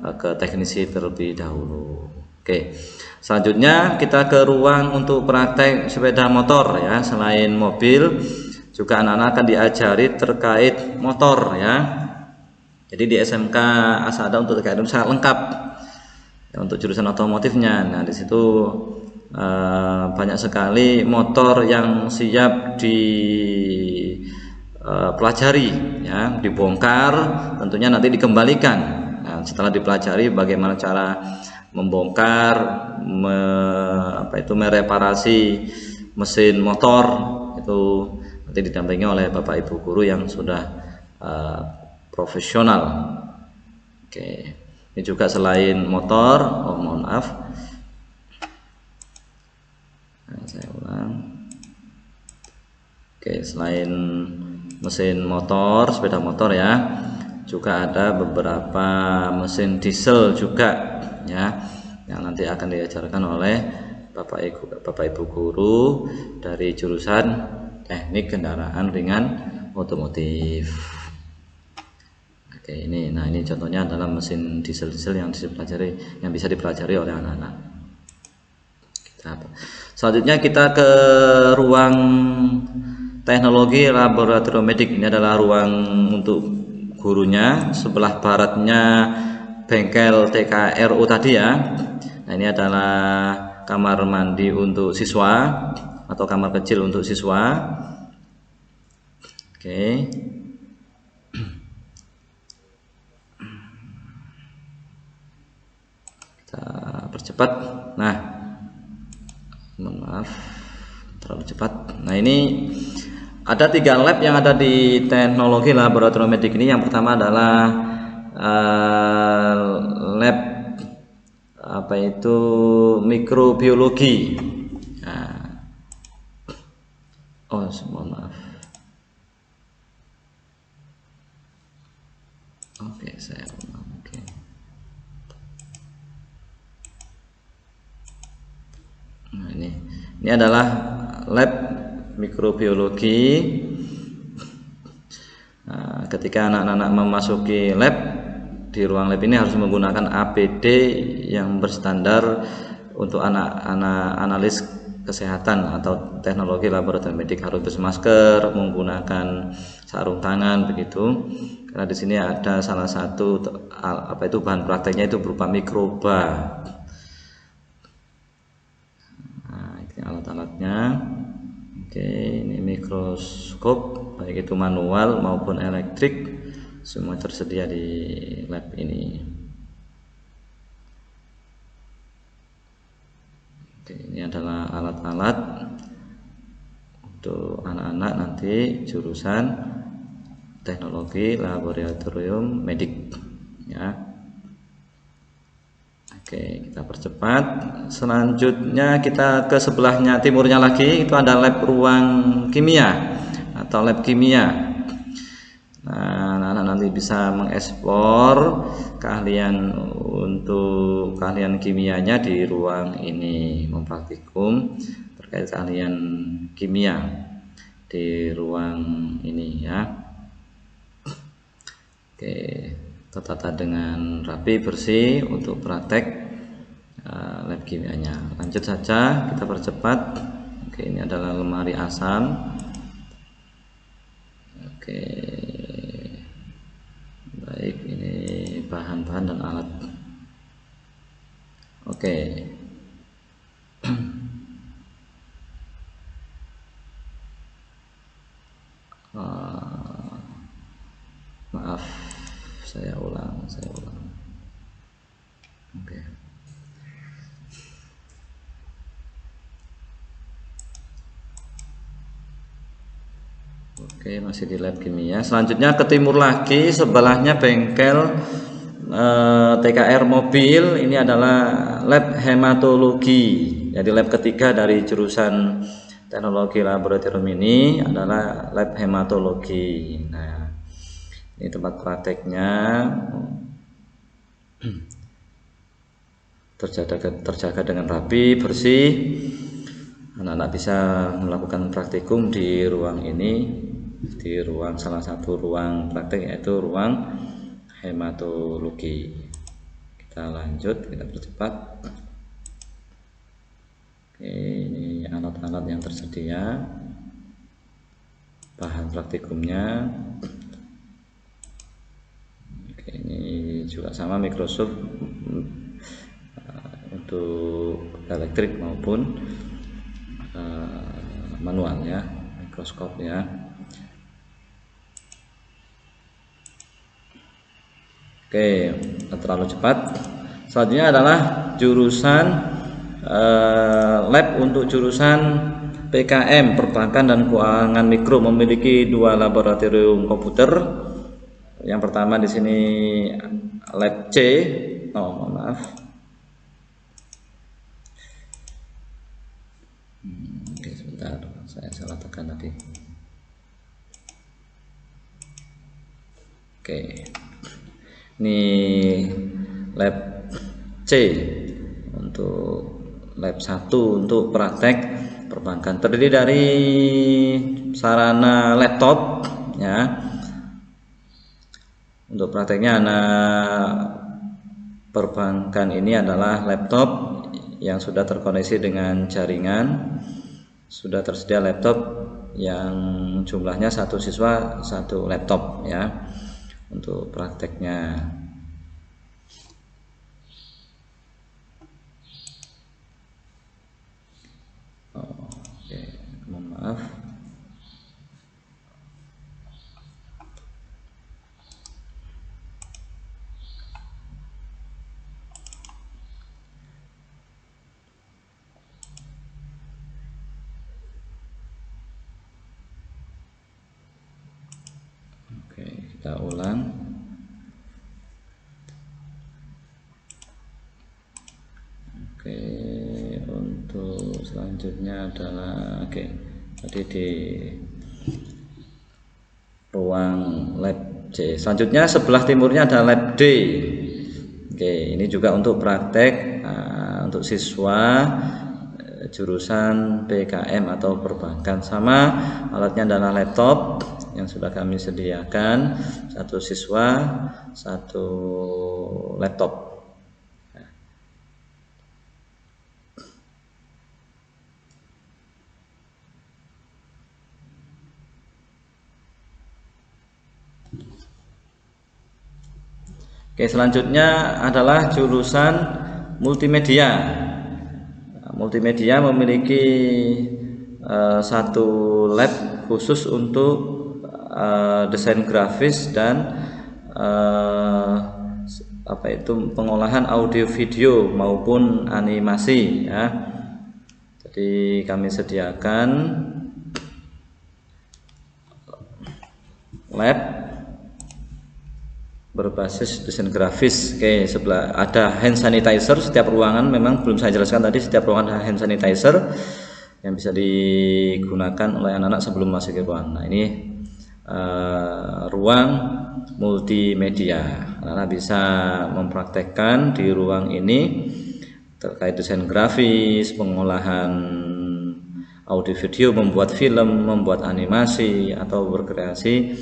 ke teknisi terlebih dahulu. Oke, selanjutnya kita ke ruang untuk praktek sepeda motor ya. Selain mobil, juga anak-anak akan diajari terkait motor ya. Jadi di SMK Asada untuk TKRO sangat lengkap ya, untuk jurusan otomotifnya. Nah, di situ banyak sekali motor yang siap dipelajari ya, dibongkar, tentunya nanti dikembalikan. Nah, setelah dipelajari bagaimana cara membongkar, mereparasi mesin motor, itu nanti didampingi oleh Bapak Ibu guru yang sudah profesional. Oke, ini juga selain motor, mohon maaf. Nah, saya ulang. Oke, selain mesin motor, sepeda motor ya, juga ada beberapa mesin diesel juga ya, yang nanti akan diajarkan oleh Bapak Ibu guru dari jurusan teknik kendaraan ringan otomotif. Oke, ini contohnya adalah mesin diesel yang bisa dipelajari oleh anak-anak. Selanjutnya kita ke ruang teknologi laboratorium medik. Ini adalah ruang untuk gurunya. Sebelah baratnya bengkel TKRO tadi ya. Nah, ini adalah kamar mandi untuk siswa atau kamar kecil untuk siswa. Oke. Kita percepat. Nah, mohon maaf, terlalu cepat. Nah, ini ada 3 lab yang ada di teknologi laboratorium medik ini. Yang pertama adalah lab apa itu mikrobiologi. Nah, mohon maaf. Oke, saya ulang. Oke. Nah, ini adalah lab mikrobiologi. Nah, ketika anak-anak memasuki lab, di ruang lab ini harus menggunakan APD yang berstandar untuk anak-anak analis kesehatan atau teknologi laboratorium medik, harus bermasker, menggunakan sarung tangan begitu. Karena di sini ada salah satu bahan prakteknya itu berupa mikroba. Nah, ini alat-alatnya. Oke, ini mikroskop, baik itu manual maupun elektrik, semua tersedia di lab ini. Oke, ini adalah alat-alat untuk anak-anak nanti jurusan teknologi laboratorium medik ya. Oke, kita percepat. Selanjutnya kita ke sebelahnya, timurnya lagi, itu ada lab ruang kimia atau lab kimia. Nah, anak-anak nanti bisa mengeksplor keahlian untuk keahlian kimianya di ruang ini, mempraktikum terkait keahlian kimia di ruang ini ya. Oke, tertata dengan rapi, bersih untuk praktek lab kimianya. Lanjut saja, kita percepat. Oke, ini adalah lemari asam. Oke, baik, ini bahan-bahan dan alat. Oke. Maaf, saya ulang. Oke. Oke, masih di lab kimia. Selanjutnya ke timur lagi, sebelahnya bengkel TKR mobil. Ini adalah lab hematologi. Jadi lab ketiga dari jurusan teknologi laboratorium ini adalah lab hematologi. Nah, ini tempat prakteknya, terjaga dengan rapi, bersih. Anak-anak bisa melakukan praktikum di ruang ini, di ruang salah satu ruang praktek yaitu ruang hematologi. Kita lanjut, kita percepat. Oke, ini alat-alat yang tersedia, bahan praktikumnya. Oke, ini juga sama, mikroskop untuk elektrik maupun manual ya, mikroskop ya. Oke, terlalu cepat. Selanjutnya adalah jurusan lab untuk jurusan PKM, perbankan dan keuangan mikro, memiliki 2 laboratorium komputer. Yang pertama di sini lab C. Mohon maaf. Oke, sebentar, saya salah tekan tadi. Oke, ini lab C untuk lab 1 untuk praktek perbankan, terdiri dari sarana laptop ya. Untuk prakteknya anak perbankan ini adalah laptop yang sudah terkoneksi dengan jaringan. Sudah tersedia laptop yang jumlahnya 1 siswa 1 laptop ya untuk prakteknya. Oke, mohon maaf. Kita ulang. Oke, untuk selanjutnya adalah tadi di ruang lab C. Selanjutnya sebelah timurnya ada lab D. Ini juga untuk praktek untuk siswa jurusan PKM atau perbankan. Sama, alatnya adalah laptop yang sudah kami sediakan, satu siswa satu laptop. Selanjutnya adalah jurusan multimedia. Multimedia memiliki satu lab khusus untuk desain grafis dan pengolahan audio video maupun animasi ya. Jadi kami sediakan lab berbasis desain grafis. Sebelah ada hand sanitizer. Setiap ruangan, memang belum saya jelaskan tadi, setiap ruangan ada hand sanitizer yang bisa digunakan oleh anak-anak sebelum masuk ke ruangan. Nah, ini ruang multimedia. Anak-anak bisa mempraktekkan di ruang ini terkait desain grafis, pengolahan audio video, membuat film, membuat animasi atau berkreasi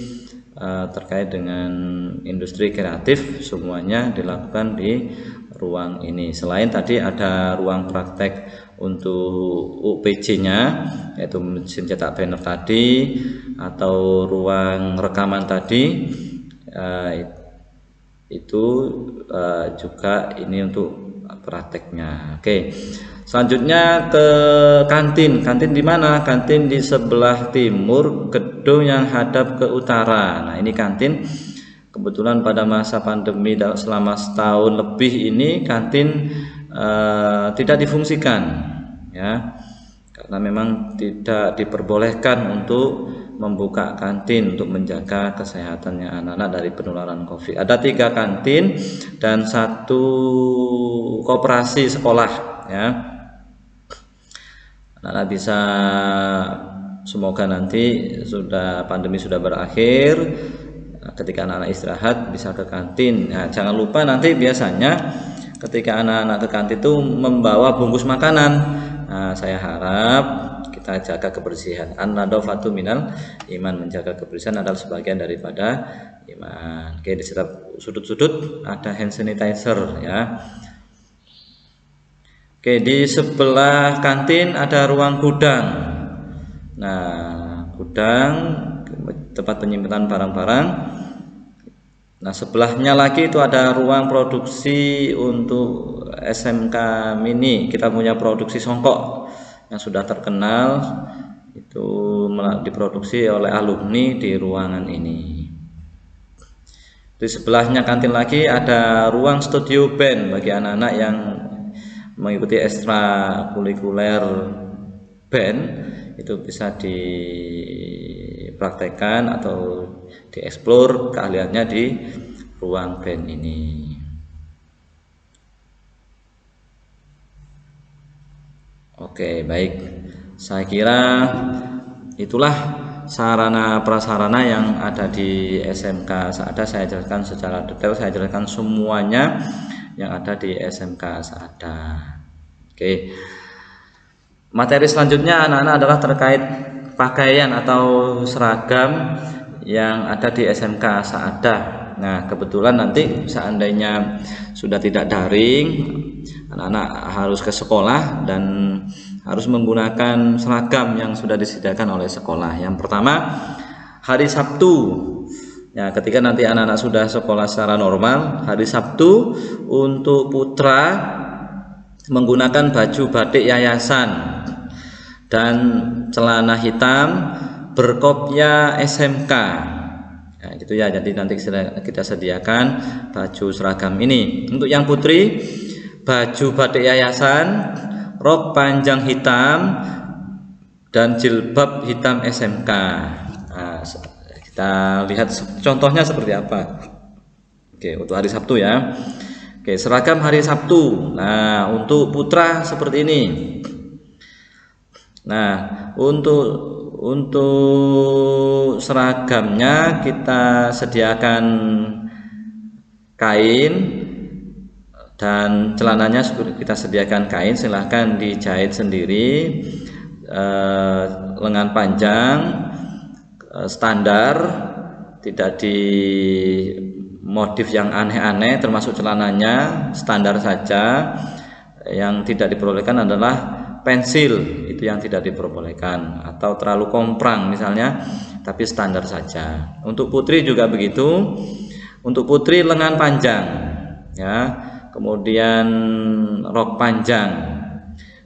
terkait dengan industri kreatif. Semuanya dilakukan di ruang ini. Selain tadi ada ruang praktek untuk UPJ-nya, yaitu mesin cetak banner tadi, atau ruang rekaman tadi, itu juga ini untuk prakteknya. Selanjutnya ke kantin. Kantin di mana? Kantin di sebelah timur gedung yang hadap ke utara. Nah, ini kantin. Kebetulan pada masa pandemi selama setahun lebih ini kantin tidak difungsikan ya, karena memang tidak diperbolehkan untuk membuka kantin untuk menjaga kesehatannya anak-anak dari penularan COVID. Ada 3 kantin dan 1 koperasi sekolah ya. Anak-anak bisa, semoga nanti pandemi sudah berakhir, ketika anak-anak istirahat bisa ke kantin. Nah, jangan lupa nanti biasanya ketika anak-anak ke kantin itu membawa bungkus makanan. Nah, saya harap kita jaga kebersihan. An-nadhafatu minal iman. Menjaga kebersihan adalah sebagian daripada iman. Di setiap sudut-sudut ada hand sanitizer ya. Di sebelah kantin ada ruang gudang. Nah, gudang tempat penyimpanan barang-barang. Nah, sebelahnya lagi itu ada ruang produksi untuk SMK Mini. Kita punya produksi songkok yang sudah terkenal, itu diproduksi oleh alumni di ruangan ini. Di sebelahnya kantin lagi ada ruang studio band bagi anak-anak yang mengikuti ekstrakurikuler band. Itu bisa dipraktekkan atau dieksplor keahliannya di ruang band ini. Baik, saya kira itulah sarana prasarana yang ada di SMK Saada. Saya jelaskan secara detail, saya jelaskan semuanya yang ada di SMK Saada. Materi selanjutnya anak-anak adalah terkait pakaian atau seragam yang ada di SMK Saada. Nah, kebetulan nanti seandainya sudah tidak daring, anak-anak harus ke sekolah dan harus menggunakan seragam yang sudah disediakan oleh sekolah. Yang pertama, hari Sabtu. Ya, ketika nanti anak-anak sudah sekolah secara normal, hari Sabtu untuk putra menggunakan baju batik yayasan dan celana hitam berkopnya SMK. Ya, gitu ya. Jadi nanti kita sediakan baju seragam ini. Untuk yang putri, baju batik yayasan, rok panjang hitam dan jilbab hitam SMK. Nah, Kita lihat contohnya seperti apa. Oke, untuk hari Sabtu ya. Oke, seragam hari Sabtu. Nah, untuk putra seperti ini. Nah, untuk seragamnya kita sediakan kain dan celananya kita sediakan kain, silahkan dijahit sendiri, lengan panjang standar, tidak di modif yang aneh-aneh, termasuk celananya standar saja. Yang tidak diperbolehkan adalah pensil, itu yang tidak diperbolehkan, atau terlalu komprang misalnya, tapi standar saja. Untuk putri juga begitu. Untuk putri lengan panjang ya, kemudian rok panjang.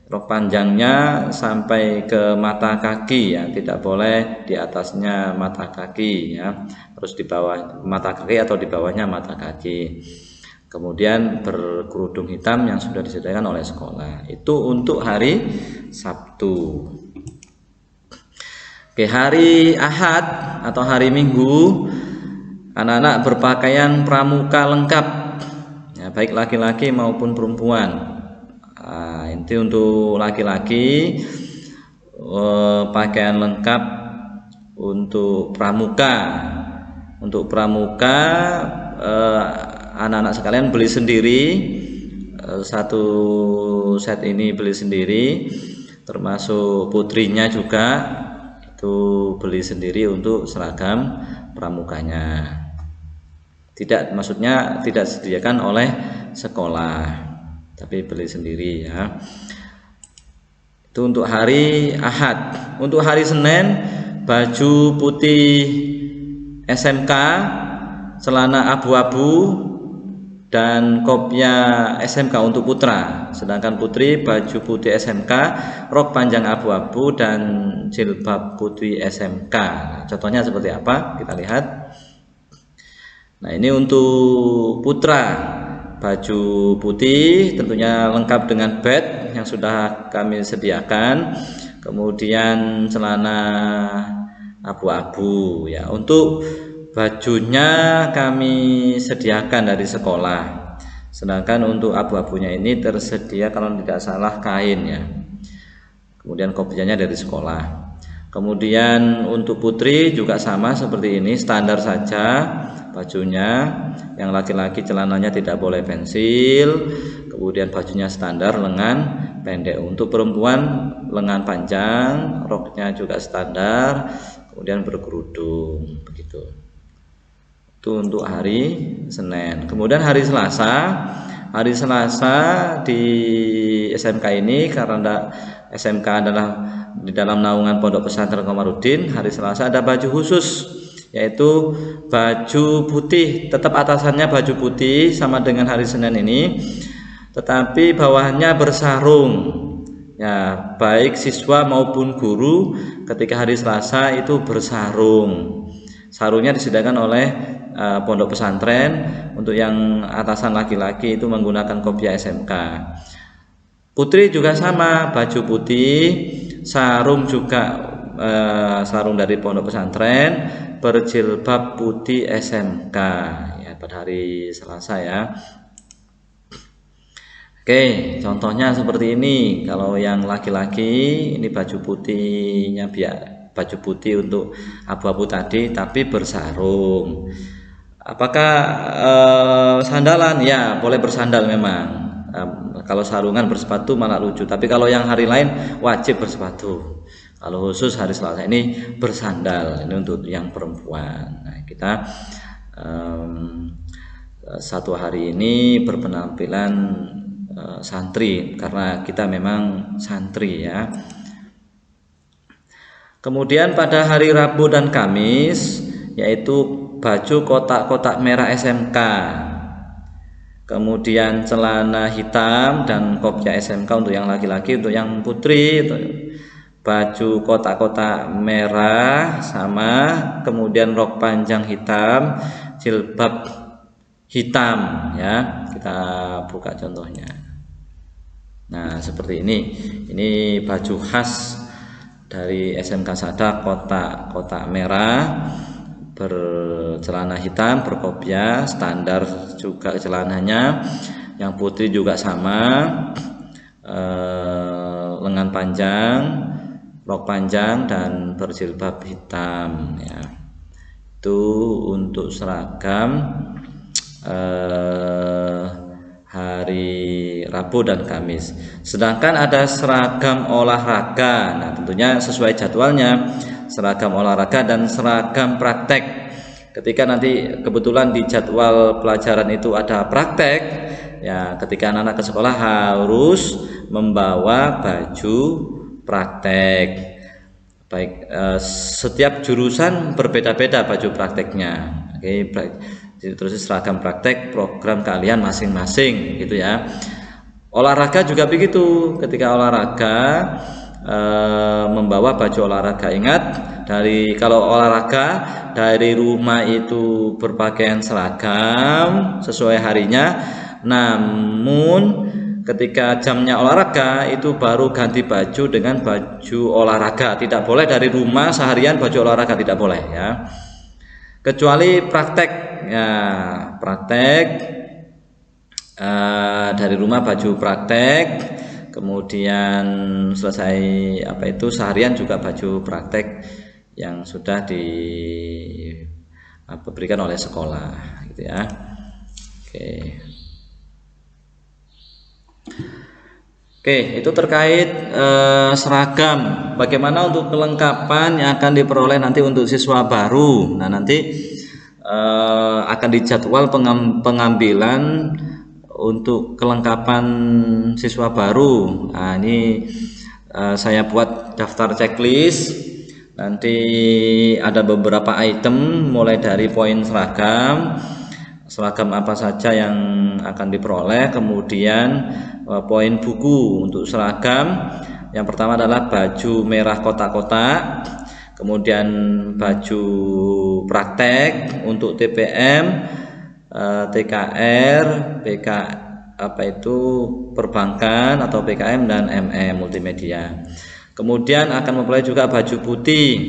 Rok panjangnya sampai ke mata kaki ya, tidak boleh di atasnya mata kaki ya, harus di bawah mata kaki atau di bawahnya mata kaki. Kemudian berkerudung hitam yang sudah disediakan oleh sekolah. Itu untuk hari Sabtu. Oke, hari Ahad atau hari Minggu, anak-anak berpakaian pramuka lengkap ya, baik laki-laki maupun perempuan. Nah, itu untuk laki-laki pakaian lengkap untuk pramuka. Untuk pramuka anak-anak sekalian beli sendiri, satu set ini beli sendiri, termasuk putrinya juga itu beli sendiri untuk seragam pramukanya. Tidak, maksudnya tidak disediakan oleh sekolah, tapi beli sendiri ya. Itu untuk hari Ahad. Untuk hari Senin, baju putih SMK, celana abu-abu, dan kopya SMK untuk putra. Sedangkan putri baju putih SMK, rok panjang abu-abu, dan jilbab putih SMK. Nah, contohnya seperti apa? Kita lihat. Nah, ini untuk putra, baju putih tentunya lengkap dengan bed yang sudah kami sediakan, kemudian celana abu-abu ya. Untuk bajunya kami sediakan dari sekolah, sedangkan untuk abu-abunya ini tersedia kalau tidak salah kain ya, kemudian kopiannya dari sekolah. Kemudian untuk putri juga sama seperti ini, standar saja bajunya. Yang laki-laki celananya tidak boleh pensil, kemudian bajunya standar lengan pendek. Untuk perempuan lengan panjang, roknya juga standar, kemudian berkerudung begitu. Itu untuk hari Senin. Kemudian hari Selasa di SMK ini, karena SMK adalah di dalam naungan Pondok Pesantren Komarudin, hari Selasa ada baju khusus, yaitu baju putih. Tetap atasannya baju putih sama dengan hari Senin ini, tetapi bawahnya bersarung ya, baik siswa maupun guru ketika hari Selasa itu bersarung. Sarungnya disediakan oleh pondok pesantren. Untuk yang atasan laki-laki itu menggunakan kopya SMK. Putri juga sama, baju putih, sarung juga sarung dari pondok pesantren, berjilbab putih SMK ya pada hari Selasa ya. Oke, contohnya seperti ini. Kalau yang laki-laki ini baju putihnya baju putih untuk abu-abu tadi, tapi bersarung. Apakah sandalan? Ya, boleh bersandal memang. Kalau sarungan bersepatu malah lucu. Tapi kalau yang hari lain wajib bersepatu. Kalau khusus hari Selasa ini bersandal. Ini untuk yang perempuan. Nah, kita satu hari ini berpenampilan santri, karena kita memang santri ya. Kemudian pada hari Rabu dan Kamis, yaitu baju kotak-kotak merah SMK, kemudian celana hitam dan kopya SMK untuk yang laki-laki. Untuk yang putri itu baju kotak-kotak merah sama, kemudian rok panjang hitam, jilbab hitam ya. Kita buka contohnya. Nah, seperti ini baju khas dari SMK Sada, kotak-kotak merah, bercelana hitam, berkopiah, standar juga celananya. Yang putri juga sama, lengan panjang, rok panjang, dan berjilbab hitam ya. Itu untuk seragam hari Rabu dan Kamis. Sedangkan ada seragam olahraga. Nah, tentunya sesuai jadwalnya, seragam olahraga dan seragam praktek. Ketika nanti kebetulan di jadwal pelajaran itu ada praktek, ya ketika anak-anak ke sekolah harus membawa baju praktek. Baik, setiap jurusan berbeda-beda baju prakteknya. Oke, terus seragam praktek program kalian masing-masing gitu ya. Olahraga juga begitu, ketika olahraga membawa baju olahraga. Ingat, kalau olahraga dari rumah itu berpakaian seragam sesuai harinya, namun ketika jamnya olahraga itu baru ganti baju dengan baju olahraga. Tidak boleh dari rumah seharian baju olahraga, tidak boleh ya. Kecuali praktek ya, praktek dari rumah baju praktek, kemudian selesai seharian juga baju praktek yang sudah diberikan oleh sekolah gitu ya. Oke, itu terkait seragam. Bagaimana untuk kelengkapan yang akan diperoleh nanti untuk siswa baru. Nah, nanti akan dijadwal pengambilan untuk kelengkapan siswa baru. Nah, ini saya buat daftar checklist. Nanti ada beberapa item mulai dari poin seragam apa saja yang akan diperoleh, kemudian poin buku untuk seragam. Yang pertama adalah baju merah kotak-kotak, kemudian baju praktek untuk TPM, TKR, PK perbankan atau PKM, dan MM multimedia. Kemudian akan memperoleh juga baju putih,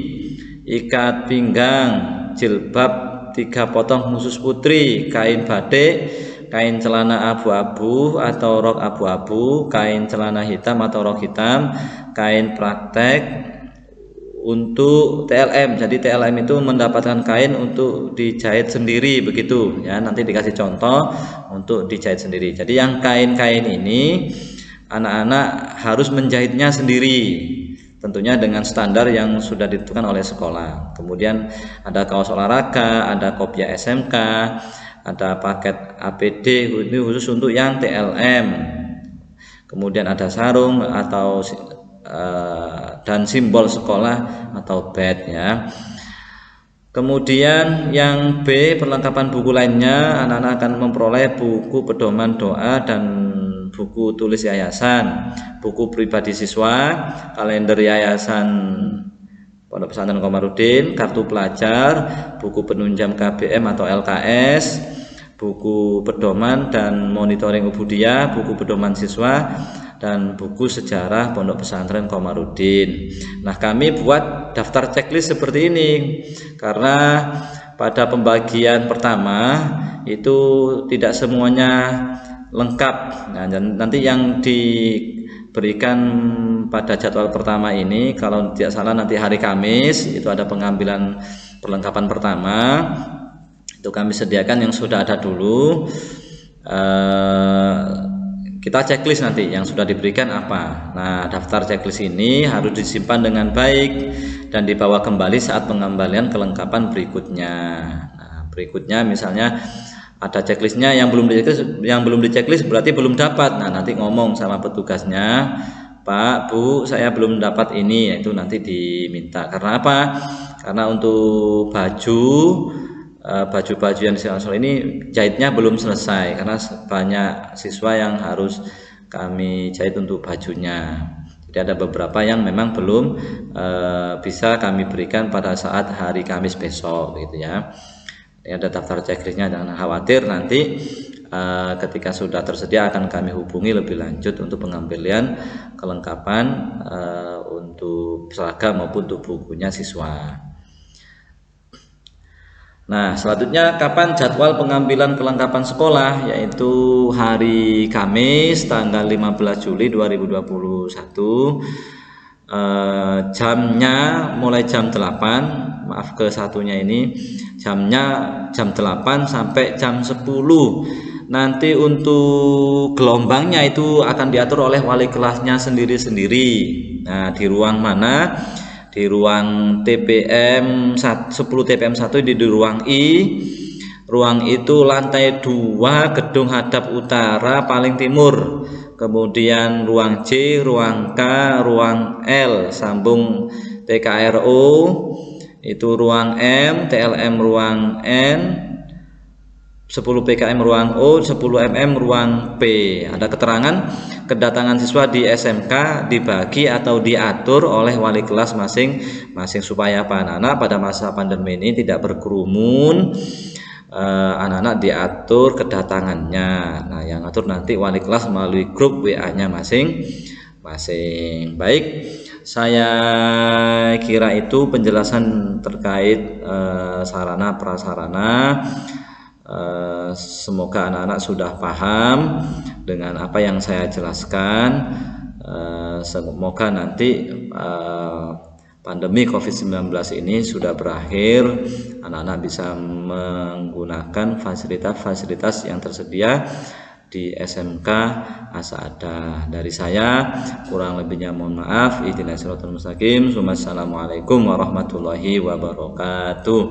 ikat pinggang, jilbab 3 potong khusus putri, kain batik, kain celana abu-abu atau rok abu-abu, kain celana hitam atau rok hitam, kain praktek untuk TLM. Jadi TLM itu mendapatkan kain untuk dijahit sendiri begitu ya, nanti dikasih contoh untuk dijahit sendiri. Jadi yang kain-kain ini anak-anak harus menjahitnya sendiri, tentunya dengan standar yang sudah ditentukan oleh sekolah. Kemudian ada kaos olahraga, ada kopiah SMK, ada paket APD ini khusus untuk yang TLM. Kemudian ada sarung atau dan simbol sekolah atau badge ya. Kemudian yang B, perlengkapan buku lainnya, anak-anak akan memperoleh buku pedoman doa dan buku tulis yayasan, buku pribadi siswa, kalender yayasan Pondok Pesantren Komarudin, kartu pelajar, buku penunjang KBM atau LKS, buku pedoman dan monitoring ubudiyah, buku pedoman siswa, dan buku sejarah Pondok Pesantren Komarudin. Nah, kami buat daftar checklist seperti ini karena pada pembagian pertama itu tidak semuanya lengkap. Nah, nanti yang diberikan pada jadwal pertama ini, kalau tidak salah nanti hari Kamis itu ada pengambilan perlengkapan pertama. Itu kami sediakan yang sudah ada dulu. Kita checklist nanti yang sudah diberikan apa. Nah, daftar checklist ini harus disimpan dengan baik dan dibawa kembali saat pengembalian kelengkapan berikutnya. Nah, berikutnya misalnya ada checklistnya yang belum di checklist berarti belum dapat. Nah, nanti ngomong sama petugasnya, Pak, Bu, saya belum dapat ini, itu nanti diminta. Karena apa? Karena untuk baju-baju yang disasol ini jahitnya belum selesai karena banyak siswa yang harus kami jahit untuk bajunya. Jadi ada beberapa yang memang belum bisa kami berikan pada saat hari Kamis besok gitu ya. Ini ada daftar checklistnya, jangan khawatir, nanti ketika sudah tersedia akan kami hubungi lebih lanjut untuk pengambilan kelengkapan untuk seragam maupun untuk bukunya siswa. Nah, selanjutnya kapan jadwal pengambilan kelengkapan sekolah, yaitu hari Kamis tanggal 15 Juli 2021. Jamnya mulai jam 8, maaf ke satunya ini jamnya jam 8 sampai jam 10. Nanti untuk gelombangnya itu akan diatur oleh wali kelasnya sendiri-sendiri. Nah, di ruang mana? Di ruang TPM 10 TPM 1 di ruang I. Ruang itu lantai 2, gedung hadap utara paling timur. Kemudian ruang C, ruang K, ruang L sambung TKRO, itu ruang M, TLM ruang N, 10 PKM ruang O, 10 MM ruang P. Ada keterangan kedatangan siswa di SMK dibagi atau diatur oleh wali kelas masing-masing supaya anak-anak pada masa pandemi ini tidak berkerumun. Anak-anak diatur kedatangannya. Nah, yang atur nanti wali kelas melalui grup WA-nya masing-masing. Baik, saya kira itu penjelasan terkait sarana prasarana. Semoga anak-anak sudah paham dengan apa yang saya jelaskan. Semoga nanti pandemi COVID-19 ini sudah berakhir, anak-anak bisa menggunakan fasilitas-fasilitas yang tersedia di SMK Asa'adah. Dari saya kurang lebihnya mohon maaf. Ihdinas siratal mustaqim. Wassalamualaikum warahmatullahi wabarakatuh.